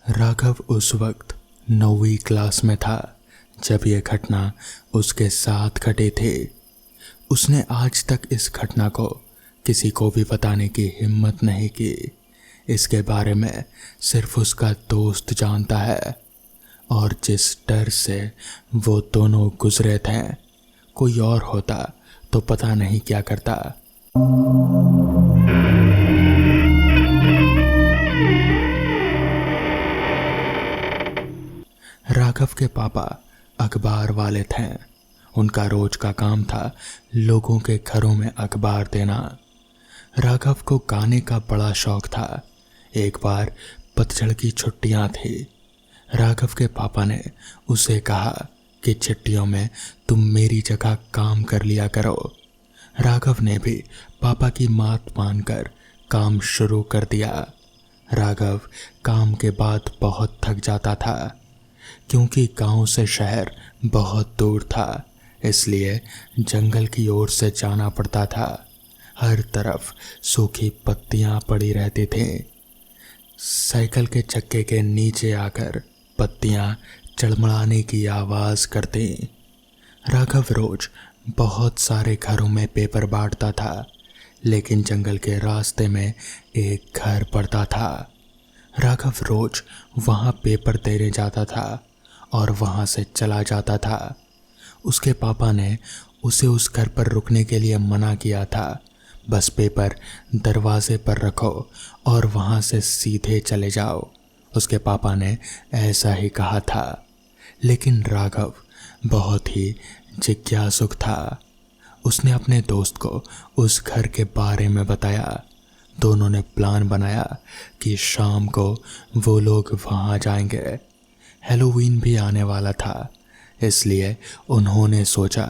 राघव उस वक्त 9वीं क्लास में था जब यह घटना उसके साथ घटी थी। उसने आज तक इस घटना को किसी को भी बताने की हिम्मत नहीं की। इसके बारे में सिर्फ उसका दोस्त जानता है और जिस डर से वो दोनों गुजरे थे, कोई और होता तो पता नहीं क्या करता। राघव के पापा अखबार वाले थे। उनका रोज का काम था लोगों के घरों में अखबार देना। राघव को गाने का बड़ा शौक था। एक बार पतझड़ की छुट्टियां थी। राघव के पापा ने उसे कहा कि छुट्टियों में तुम मेरी जगह काम कर लिया करो। राघव ने भी पापा की बात मानकर काम शुरू कर दिया। राघव काम के बाद बहुत थक जाता था क्योंकि गांव से शहर बहुत दूर था, इसलिए जंगल की ओर से जाना पड़ता था। हर तरफ सूखी पत्तियां पड़ी रहती थी। साइकिल के चक्के के नीचे आकर पत्तियां चड़मड़ाने की आवाज करती। राघव रोज बहुत सारे घरों में पेपर बांटता था, लेकिन जंगल के रास्ते में एक घर पड़ता था। राघव रोज वहां पेपर देने जाता था और वहां से चला जाता था। उसके पापा ने उसे उस घर पर रुकने के लिए मना किया था। बस पेपर दरवाजे पर रखो और वहां से सीधे चले जाओ। उसके पापा ने ऐसा ही कहा था, लेकिन राघव बहुत ही जिज्ञासुक था। उसने अपने दोस्त को उस घर के बारे में बताया। दोनों ने प्लान बनाया कि शाम को वो लोग वहां जाएंगे। हैलोवीन भी आने वाला था, इसलिए उन्होंने सोचा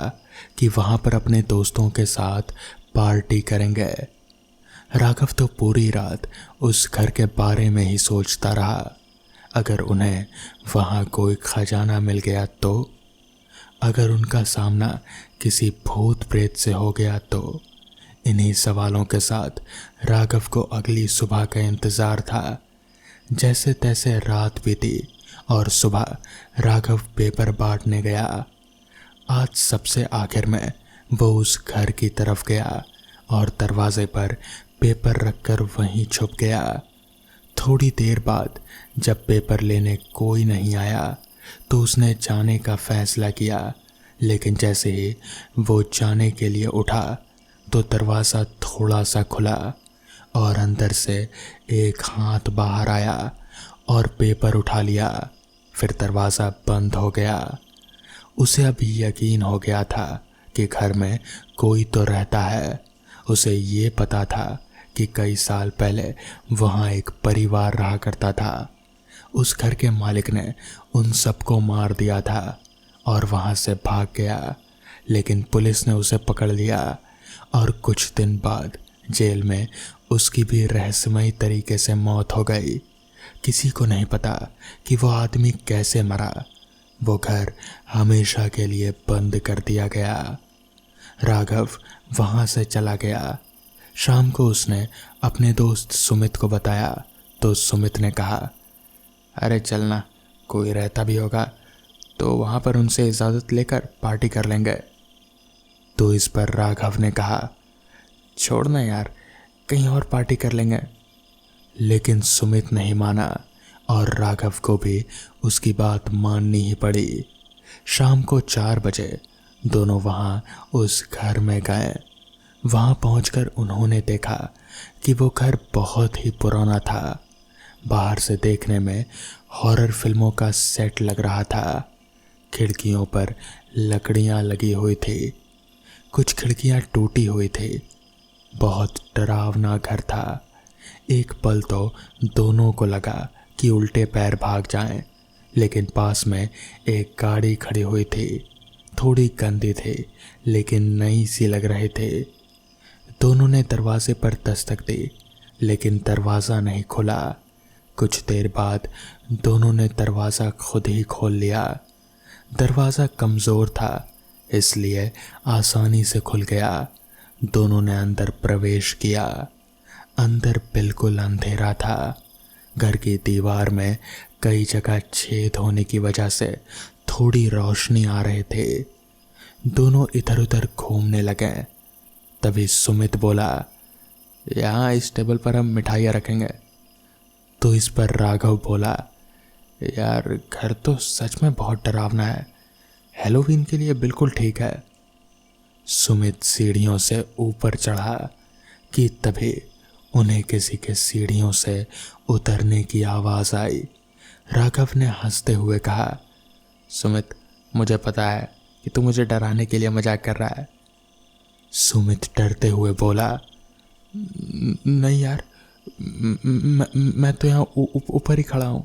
कि वहां पर अपने दोस्तों के साथ पार्टी करेंगे। राघव तो पूरी रात उस घर के बारे में ही सोचता रहा। अगर उन्हें वहां कोई खजाना मिल गया तो, अगर उनका सामना किसी भूत प्रेत से हो गया तो। इन्हीं सवालों के साथ राघव को अगली सुबह का इंतजार था। जैसे तैसे रात बीती और सुबह राघव पेपर बांटने गया। आज सबसे आखिर में वो उस घर की तरफ गया और दरवाजे पर पेपर रखकर वहीं छुप गया। थोड़ी देर बाद जब पेपर लेने कोई नहीं आया तो उसने जाने का फैसला किया, लेकिन जैसे ही वो जाने के लिए उठा तो दरवाज़ा थोड़ा सा खुला और अंदर से एक हाथ बाहर आया और पेपर उठा लिया। फिर दरवाज़ा बंद हो गया। उसे अभी यकीन हो गया था कि घर में कोई तो रहता है। उसे ये पता था कि कई साल पहले वहाँ एक परिवार रहा करता था। उस घर के मालिक ने उन सबको मार दिया था और वहाँ से भाग गया, लेकिन पुलिस ने उसे पकड़ लिया और कुछ दिन बाद जेल में उसकी भी रहस्यमयी तरीके से मौत हो गई। किसी को नहीं पता कि वो आदमी कैसे मरा। वो घर हमेशा के लिए बंद कर दिया गया। राघव वहाँ से चला गया। शाम को उसने अपने दोस्त सुमित को बताया तो सुमित ने कहा, अरे चलना, कोई रहता भी होगा तो वहाँ पर उनसे इजाज़त लेकर पार्टी कर लेंगे। तो इस पर राघव ने कहा, छोड़ना यार, कहीं और पार्टी कर लेंगे। लेकिन सुमित नहीं माना और राघव को भी उसकी बात माननी ही पड़ी। शाम को 4 बजे दोनों वहाँ उस घर में गए। वहाँ पहुंचकर उन्होंने देखा कि वो घर बहुत ही पुराना था। बाहर से देखने में हॉरर फिल्मों का सेट लग रहा था। खिड़कियों पर लकड़ियाँ लगी हुई थी। कुछ खिड़कियाँ टूटी हुई थी। बहुत डरावना घर था। एक पल तो दोनों को लगा कि उल्टे पैर भाग जाएं, लेकिन पास में एक गाड़ी खड़ी हुई थी। थोड़ी गंदी थी, लेकिन नई सी लग रही थी। दोनों ने दरवाजे पर दस्तक दी, लेकिन दरवाज़ा नहीं खुला। कुछ देर बाद दोनों ने दरवाज़ा खुद ही खोल लिया। दरवाज़ा कमज़ोर था, इसलिए आसानी से खुल गया। दोनों ने अंदर प्रवेश किया। अंदर बिल्कुल अंधेरा था। घर की दीवार में कई जगह छेद होने की वजह से थोड़ी रोशनी आ रहे थे। दोनों इधर उधर घूमने लगे। तभी सुमित बोला, यहाँ इस टेबल पर हम मिठाइयाँ रखेंगे। तो इस पर राघव बोला, यार घर तो सच में बहुत डरावना है, हैलोवीन के लिए बिल्कुल ठीक है। सुमित सीढ़ियों से ऊपर चढ़ा कि तभी उन्हें किसी के सीढ़ियों से उतरने की आवाज़ आई। राघव ने हंसते हुए कहा, सुमित मुझे पता है कि तू मुझे डराने के लिए मजाक कर रहा है। सुमित डरते हुए बोला, नहीं यार, मैं तो यहाँ ऊपर ही खड़ा हूँ।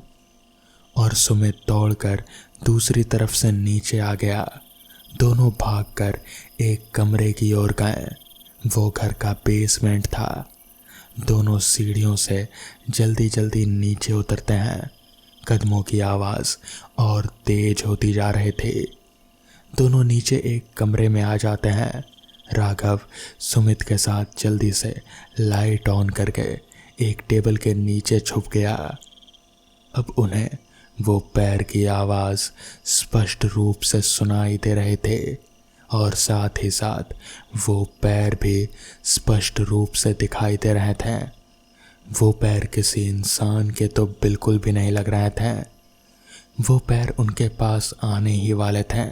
और सुमित दौड़कर दूसरी तरफ से नीचे आ गया। दोनों भागकर एक कमरे की ओर गए। वो घर का बेसमेंट था। दोनों सीढ़ियों से जल्दी जल्दी नीचे उतरते हैं। कदमों की आवाज़ और तेज होती जा रहे थे। दोनों नीचे एक कमरे में आ जाते हैं। राघव सुमित के साथ जल्दी से लाइट ऑन करके एक टेबल के नीचे छुप गया। अब उन्हें वो पैर की आवाज़ स्पष्ट रूप से सुनाई दे रहे थे और साथ ही साथ वो पैर भी स्पष्ट रूप से दिखाई दे रहे थे। वो पैर किसी इंसान के तो बिल्कुल भी नहीं लग रहे थे। वो पैर उनके पास आने ही वाले थे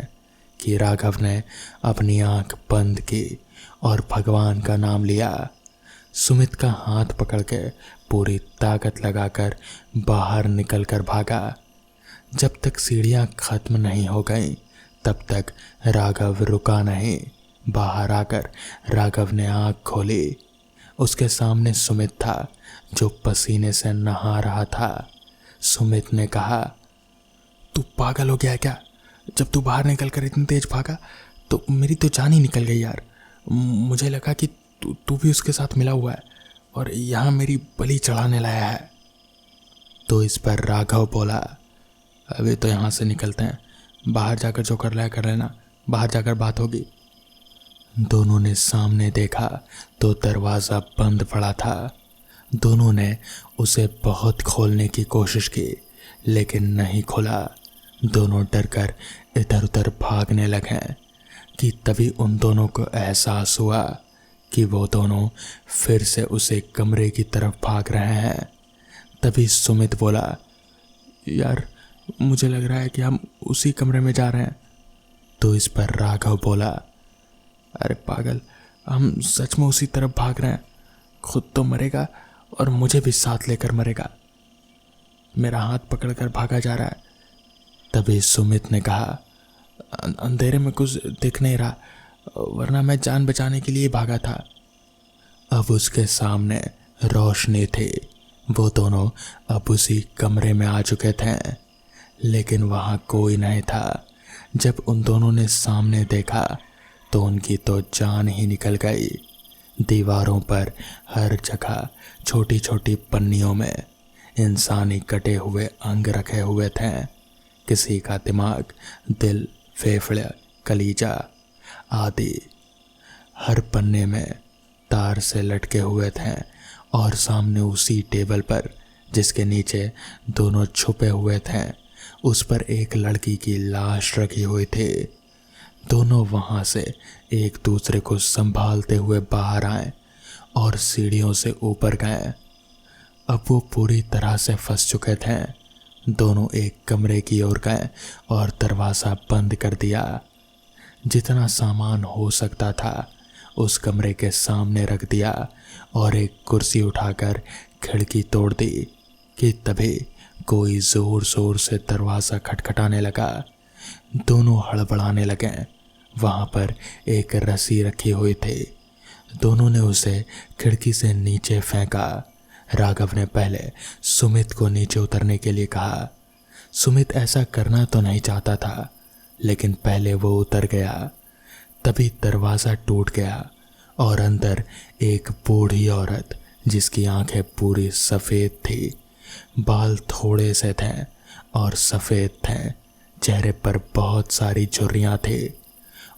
कि राघव ने अपनी आंख बंद की और भगवान का नाम लिया। सुमित का हाथ पकड़ के पूरी ताकत लगाकर बाहर निकलकर भागा। जब तक सीढ़ियां खत्म नहीं हो गईं तब तक राघव रुका नहीं। बाहर आकर राघव ने आंख खोली। उसके सामने सुमित था जो पसीने से नहा रहा था। सुमित ने कहा, तू पागल हो गया है क्या? जब तू बाहर निकल कर इतनी तेज भागा तो मेरी तो जान ही निकल गई यार। मुझे लगा कि तू भी उसके साथ मिला हुआ है और यहाँ मेरी बलि चढ़ाने लाया है। तो इस पर राघव बोला, अभी तो यहाँ से निकलते हैं, बाहर जाकर जो कर रहा कर लेना, बाहर जाकर बात होगी। दोनों ने सामने देखा तो दरवाज़ा बंद पड़ा था। दोनों ने उसे बहुत खोलने की कोशिश की लेकिन नहीं खुला। दोनों डरकर इधर उधर भागने लगे कि तभी उन दोनों को एहसास हुआ कि वो दोनों फिर से उसे कमरे की तरफ भाग रहे हैं। तभी सुमित बोला, यार मुझे लग रहा है कि हम उसी कमरे में जा रहे हैं। तो इस पर राघव बोला, अरे पागल, हम सच में उसी तरफ भाग रहे हैं। खुद तो मरेगा और मुझे भी साथ लेकर मरेगा। मेरा हाथ पकड़कर भागा जा रहा है। तभी सुमित ने कहा, अंधेरे में कुछ दिख नहीं रहा, वरना मैं जान बचाने के लिए भागा था। अब उसके सामने रोशनी थी। वो दोनों अब उसी कमरे में आ चुके थे लेकिन वहाँ कोई नहीं था। जब उन दोनों ने सामने देखा तो उनकी तो जान ही निकल गई। दीवारों पर हर जगह छोटी छोटी पन्नियों में इंसानी कटे हुए अंग रखे हुए थे। किसी का दिमाग, दिल, फेफड़े, कलीजा आदि हर पन्ने में तार से लटके हुए थे। और सामने उसी टेबल पर जिसके नीचे दोनों छुपे हुए थे उस पर एक लड़की की लाश रखी हुई थी। दोनों वहां से एक दूसरे को संभालते हुए बाहर आए और सीढ़ियों से ऊपर गए। अब वो पूरी तरह से फंस चुके थे। दोनों एक कमरे की ओर गए और दरवाज़ा बंद कर दिया। जितना सामान हो सकता था उस कमरे के सामने रख दिया और एक कुर्सी उठाकर खिड़की तोड़ दी कि तभी कोई ज़ोर ज़ोर से दरवाज़ा खटखटाने लगा। दोनों हड़बड़ाने लगे। वहाँ पर एक रस्सी रखी हुई थी। दोनों ने उसे खिड़की से नीचे फेंका। राघव ने पहले सुमित को नीचे उतरने के लिए कहा। सुमित ऐसा करना तो नहीं चाहता था लेकिन पहले वो उतर गया। तभी दरवाज़ा टूट गया और अंदर एक बूढ़ी औरत जिसकी आंखें पूरी सफ़ेद थी, बाल थोड़े से थे और सफ़ेद थे, चेहरे पर बहुत सारी झुर्रियाँ थी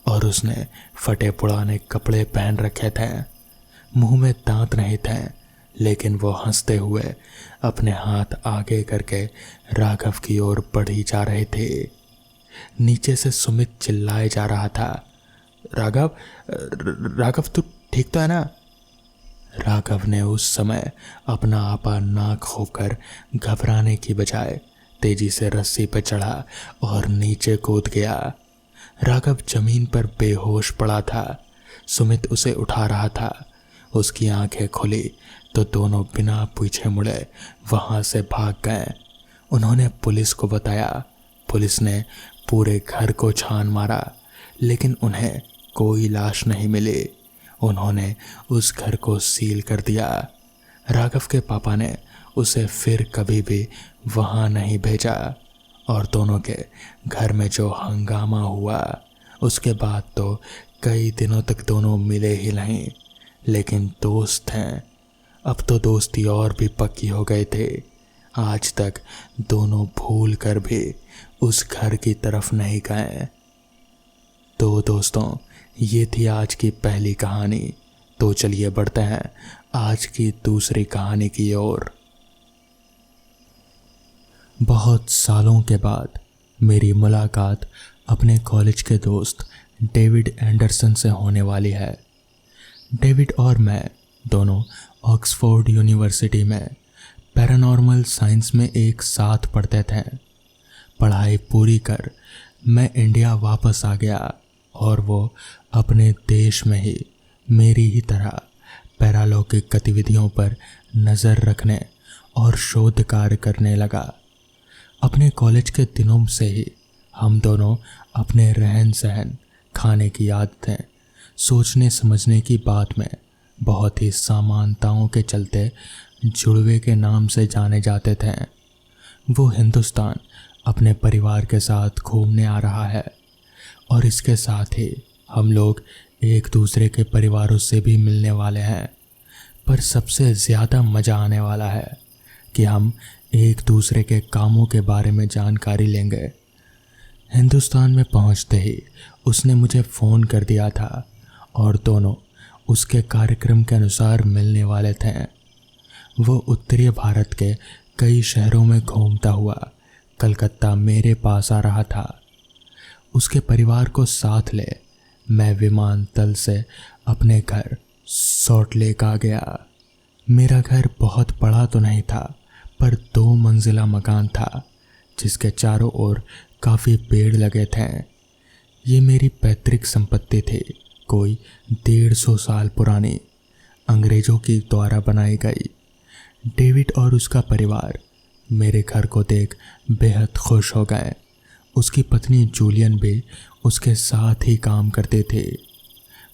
और उसने फटे पुराने कपड़े पहन रखे थे। मुंह में दांत नहीं थे लेकिन वो हंसते हुए अपने हाथ आगे करके राघव की ओर बढ़ी जा रहे थे। नीचे से सुमित चिल्लाए जा रहा था, राघव, राघव तू ठीक तो है ना? राघव ने उस समय अपना आपा ना खोकर घबराने की बजाय तेजी से रस्सी पर चढ़ा और नीचे कूद गया। राघव जमीन पर बेहोश पड़ा था। सुमित उसे उठा रहा था। उसकी आंखें खुली तो दोनों बिना पीछे मुड़े वहां से भाग गए। उन्होंने पुलिस को बताया। पुलिस ने पूरे घर को छान मारा, लेकिन उन्हें कोई लाश नहीं मिली। उन्होंने उस घर को सील कर दिया। राघव के पापा ने उसे फिर कभी भी वहां नहीं भेजा और दोनों के घर में जो हंगामा हुआ उसके बाद तो कई दिनों तक दोनों मिले ही नहीं। लेकिन दोस्त हैं। अब तो दोस्ती और भी पक्की हो गए थे। आज तक दोनों भूल कर भी उस घर की तरफ नहीं गए। तो दोस्तों, ये थी आज की पहली कहानी। तो चलिए बढ़ते हैं आज की दूसरी कहानी की ओर। बहुत सालों के बाद मेरी मुलाकात अपने कॉलेज के दोस्त डेविड एंडरसन से होने वाली है। डेविड और मैं दोनों ऑक्सफोर्ड यूनिवर्सिटी में पैरानॉर्मल साइंस में एक साथ पढ़ते थे। पढ़ाई पूरी कर मैं इंडिया वापस आ गया और वो अपने देश में ही मेरी ही तरह पैरालौकिक गतिविधियों पर नज़र रखने और शोध कार्य करने लगा। अपने कॉलेज के दिनों से ही हम दोनों अपने रहन सहन, खाने की आदतें, सोचने समझने की बात में बहुत ही समानताओं के चलते जुड़वे के नाम से जाने जाते थे। वो हिंदुस्तान अपने परिवार के साथ घूमने आ रहा है और इसके साथ ही हम लोग एक दूसरे के परिवारों से भी मिलने वाले हैं। पर सबसे ज़्यादा मज़ा आने वाला है कि हम एक दूसरे के कामों के बारे में जानकारी लेंगे। हिंदुस्तान में पहुंचते ही उसने मुझे फ़ोन कर दिया था और दोनों उसके कार्यक्रम के अनुसार मिलने वाले थे। वो उत्तरी भारत के कई शहरों में घूमता हुआ कलकत्ता मेरे पास आ रहा था। उसके परिवार को साथ ले मैं विमानतल से अपने घर सॉल्ट लेक आ गया। मेरा घर बहुत बड़ा तो नहीं था, पर 2 मंजिला मकान था जिसके चारों ओर काफ़ी पेड़ लगे थे। ये मेरी पैतृक संपत्ति थी, कोई 150 साल पुरानी, अंग्रेज़ों की द्वारा बनाई गई। डेविड और उसका परिवार मेरे घर को देख बेहद खुश हो गए। उसकी पत्नी जूलियन भी उसके साथ ही काम करती थी।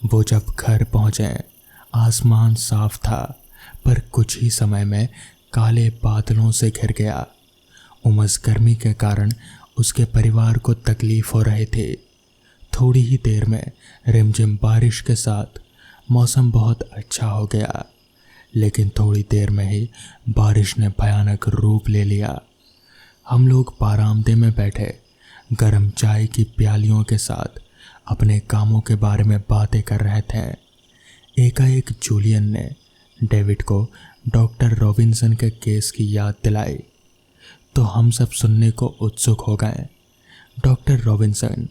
वो जब घर पहुँचे आसमान साफ था, पर कुछ ही समय में काले बादलों से घिर गया। उमस गर्मी के कारण उसके परिवार को तकलीफ हो रही थी। थोड़ी ही देर में रिमझिम बारिश के साथ मौसम बहुत अच्छा हो गया, लेकिन थोड़ी देर में ही बारिश ने भयानक रूप ले लिया। हम लोग बारामदे में बैठे गरम चाय की प्यालियों के साथ अपने कामों के बारे में बातें कर रहे थे। एकाएक जूलियन ने डेविड को डॉक्टर रॉबिन्सन के केस की याद दिलाई तो हम सब सुनने को उत्सुक हो गए। डॉक्टर रॉबिन्सन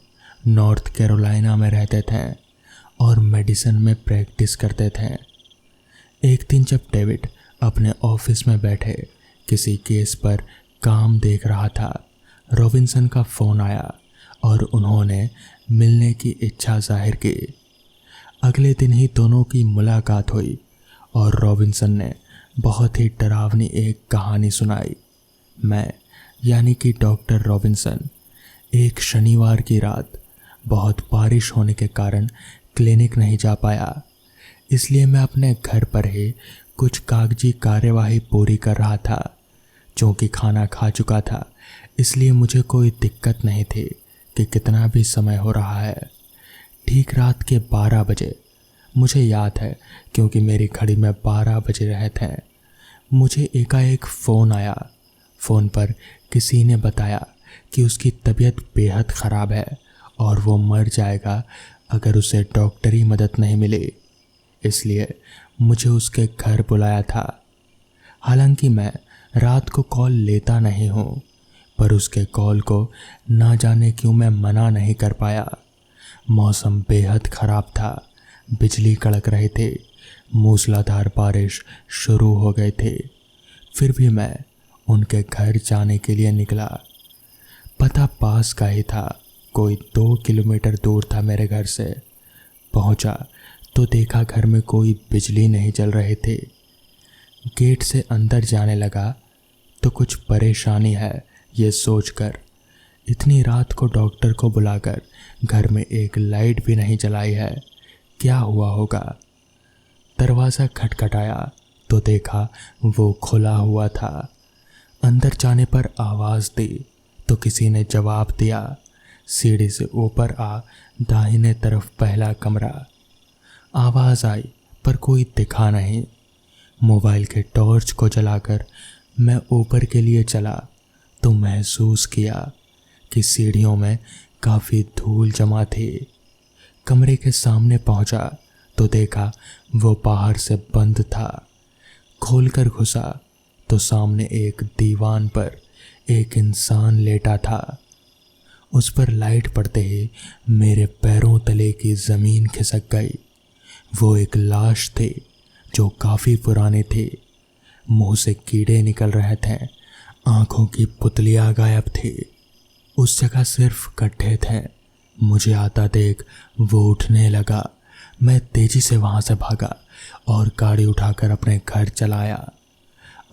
नॉर्थ कैरोलिना में रहते थे और मेडिसिन में प्रैक्टिस करते थे। एक दिन जब डेविड अपने ऑफिस में बैठे किसी केस पर काम देख रहा था, रॉबिन्सन का फ़ोन आया और उन्होंने मिलने की इच्छा जाहिर की। अगले दिन ही दोनों की मुलाकात हुई और रॉबिन्सन ने बहुत ही डरावनी एक कहानी सुनाई। मैं यानी कि डॉक्टर रॉबिन्सन एक शनिवार की रात बहुत बारिश होने के कारण क्लिनिक नहीं जा पाया, इसलिए मैं अपने घर पर ही कुछ कागजी कार्यवाही पूरी कर रहा था। चूँकि खाना खा चुका था इसलिए मुझे कोई दिक्कत नहीं थी कि कितना भी समय हो रहा है। ठीक रात के 12 बजे, मुझे याद है क्योंकि मेरी घड़ी में 12 बजे रहे थे, मुझे एकाएक फ़ोन आया। फ़ोन पर किसी ने बताया कि उसकी तबीयत बेहद ख़राब है और वो मर जाएगा अगर उसे डॉक्टरी मदद नहीं मिली। इसलिए मुझे उसके घर बुलाया था। हालांकि मैं रात को कॉल लेता नहीं हूँ, पर उसके कॉल को ना जाने क्यों मैं मना नहीं कर पाया। मौसम बेहद ख़राब था, बिजली कड़क रहे थे, मूसलाधार बारिश शुरू हो गए थे। फिर भी मैं उनके घर जाने के लिए निकला। पता पास का ही था, कोई 2 किलोमीटर दूर था मेरे घर से। पहुंचा तो देखा घर में कोई बिजली नहीं जल रहे थे। गेट से अंदर जाने लगा तो कुछ परेशानी है ये सोचकर। इतनी रात को डॉक्टर को बुलाकर घर में एक लाइट भी नहीं जलाई है, क्या हुआ होगा। दरवाज़ा खटखटाया तो देखा वो खुला हुआ था। अंदर जाने पर आवाज़ दी तो किसी ने जवाब दिया। सीढ़ी से ऊपर आ, दाहिने तरफ पहला कमरा। आवाज़ आई पर कोई दिखा नहीं। मोबाइल के टॉर्च को जलाकर मैं ऊपर के लिए चला तो महसूस किया कि सीढ़ियों में काफ़ी धूल जमा थी। कमरे के सामने पहुंचा तो देखा वो बाहर से बंद था। खोलकर घुसा तो सामने एक दीवान पर एक इंसान लेटा था। उस पर लाइट पड़ते ही मेरे पैरों तले की ज़मीन खिसक गई। वो एक लाश थे जो काफ़ी पुराने थे। मुंह से कीड़े निकल रहे थे, आंखों की पुतलियां गायब थी। उस जगह सिर्फ गड्ढे थे। मुझे आता देख वो उठने लगा। मैं तेजी से वहां से भागा और गाड़ी उठाकर अपने घर चलाया।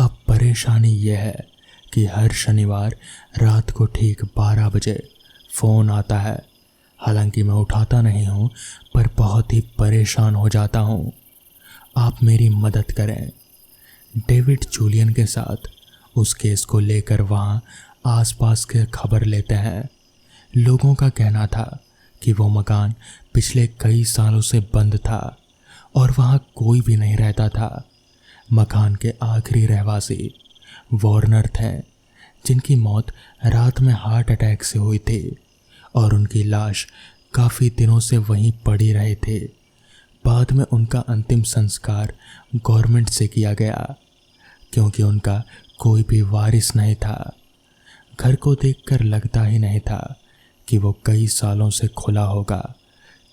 अब परेशानी यह है कि हर शनिवार रात को ठीक 12 बजे फ़ोन आता है। हालांकि मैं उठाता नहीं हूँ, पर बहुत ही परेशान हो जाता हूँ। आप मेरी मदद करें। डेविड जूलियन के साथ उस केस को लेकर वहाँ आसपास के खबर लेते हैं। लोगों का कहना था कि वो मकान पिछले कई सालों से बंद था और वहाँ कोई भी नहीं रहता था। मकान के आखिरी रहवासी वार्नर थे, जिनकी मौत रात में हार्ट अटैक से हुई थी और उनकी लाश काफ़ी दिनों से वहीं पड़ी रहे थे। बाद में उनका अंतिम संस्कार गवर्नमेंट से किया गया क्योंकि उनका कोई भी वारिस नहीं था। घर को देखकर लगता ही नहीं था कि वो कई सालों से खुला होगा।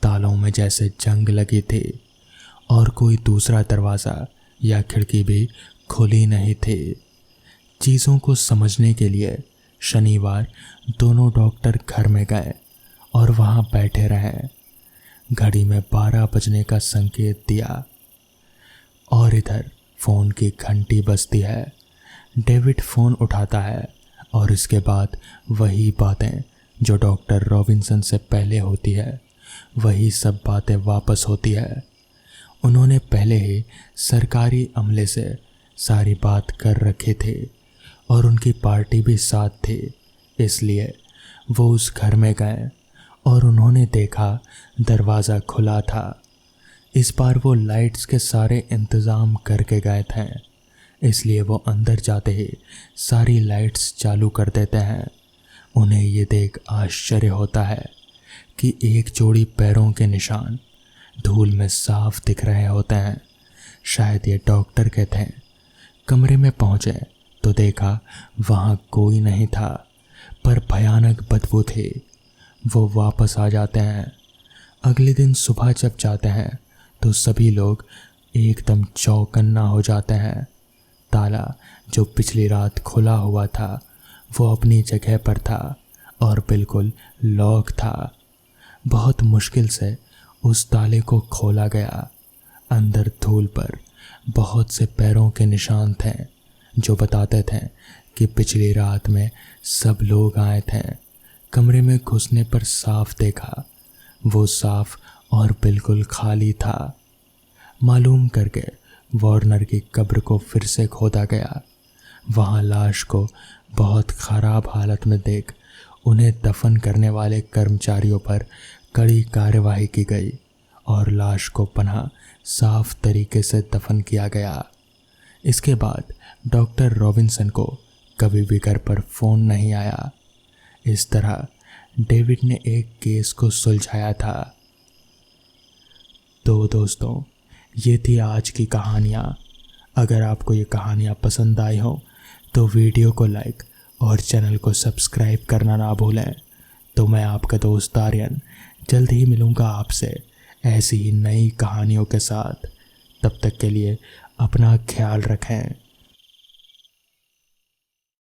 तालों में जैसे जंग लगी थी और कोई दूसरा दरवाज़ा या खिड़की भी खुली नहीं थी। चीज़ों को समझने के लिए शनिवार दोनों डॉक्टर घर में गए और वहाँ बैठे रहे। घड़ी में 12 बजने का संकेत दिया और इधर फ़ोन की घंटी बजती है। डेविड फ़ोन उठाता है और इसके बाद वही बातें जो डॉक्टर रॉबिन्सन से पहले होती है, वही सब बातें वापस होती है। उन्होंने पहले ही सरकारी अमले से सारी बात कर रखे थे और उनकी पार्टी भी साथ थी, इसलिए वो उस घर में गए और उन्होंने देखा दरवाज़ा खुला था। इस बार वो लाइट्स के सारे इंतज़ाम करके गए थे, इसलिए वो अंदर जाते ही सारी लाइट्स चालू कर देते हैं। उन्हें ये देख आश्चर्य होता है कि एक जोड़ी पैरों के निशान धूल में साफ दिख रहे होते हैं। शायद ये डॉक्टर के थे। कमरे में पहुँचे तो देखा वहाँ कोई नहीं था, पर भयानक बदबू थी। वो वापस आ जाते हैं। अगले दिन सुबह जब जाते हैं तो सभी लोग एकदम चौकन्ना हो जाते हैं। ताला जो पिछली रात खुला हुआ था वो अपनी जगह पर था और बिल्कुल लॉक था। बहुत मुश्किल से उस ताले को खोला गया। अंदर धूल पर बहुत से पैरों के निशान थे जो बताते थे कि पिछली रात में सब लोग आए थे। कमरे में घुसने पर साफ देखा, वो साफ और बिल्कुल खाली था। मालूम करके वार्नर की कब्र को फिर से खोदा गया। वहाँ लाश को बहुत ख़राब हालत में देख उन्हें दफन करने वाले कर्मचारियों पर कड़ी कार्यवाही की गई और लाश को पनाह साफ तरीके से दफन किया गया। इसके बाद डॉक्टर रॉबिन्सन को कभी भी घर पर फ़ोन नहीं आया। इस तरह डेविड ने एक केस को सुलझाया था। तो दोस्तों, ये थी आज की कहानियाँ। अगर आपको ये कहानियाँ पसंद आई हों तो वीडियो को लाइक और चैनल को सब्सक्राइब करना ना भूलें। तो मैं आपका दोस्त आर्यन जल्द ही मिलूँगा आपसे ऐसी ही नई कहानियों के साथ। तब तक के लिए अपना ख्याल रखें।